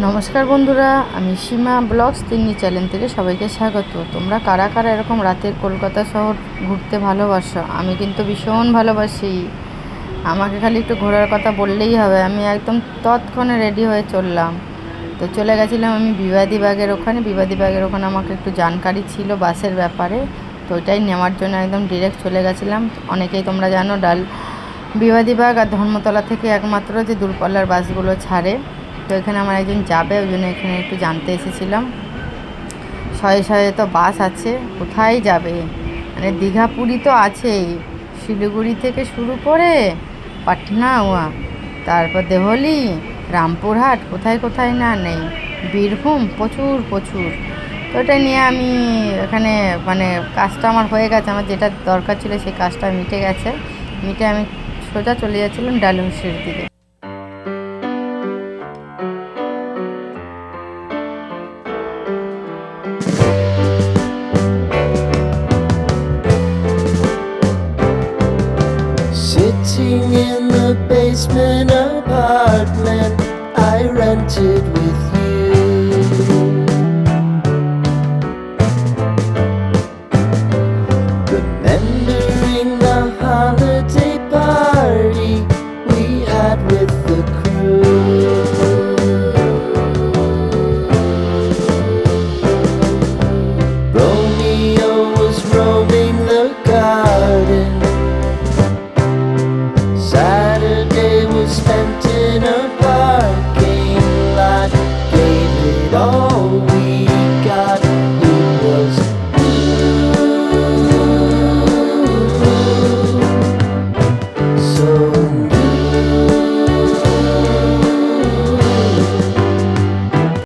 নমস্কার বন্ধুরা, আমি সীমা ব্লগস তিন্নি চ্যানেল থেকে সবাইকে স্বাগত। তোমরা কারা কারা এরকম রাতের কলকাতা শহর ঘুরতে ভালোবাসো? আমি কিন্তু ভীষণ ভালোবাসি। আমাকে খালি একটু ঘোরার কথা বললেই হবে, আমি একদম তৎক্ষণে রেডি হয়ে চললাম। তো চলে গেছিলাম আমি বিবাদীবাগের ওখানে আমাকে একটু জানকারি ছিল বাসের ব্যাপারে, তো ওইটাই নেওয়ার জন্য একদম ডিরেক্ট চলে গেছিলাম। অনেকেই তোমরা জানো বিবাদীবাগ আর ধর্মতলা থেকে একমাত্র যে দূরপাল্লার বাসগুলো ছাড়ে। তো এখানে আমার একজন যাবে, ওই জন্য এখানে একটু জানতে এসেছিলাম। শয়ে শয়ে তো বাস আছে, কোথায় যাবে? মানে দীঘা পুরী তো আছেই, শিলিগুড়ি থেকে শুরু করে পাটনা তারপর দেহলি, রামপুরহাট, কোথায় কোথায় না নেই, বীরভূম, প্রচুর প্রচুর। তো এটা নিয়ে আমি এখানে মানে কাজটা আমার হয়ে গেছে, আমার যেটা দরকার ছিল সেই কাজটা মিটে গেছে। আমি সোজা চলে যাচ্ছিলাম ডালহৌসির দিকে। Sitting in the basement apartment I rented with you.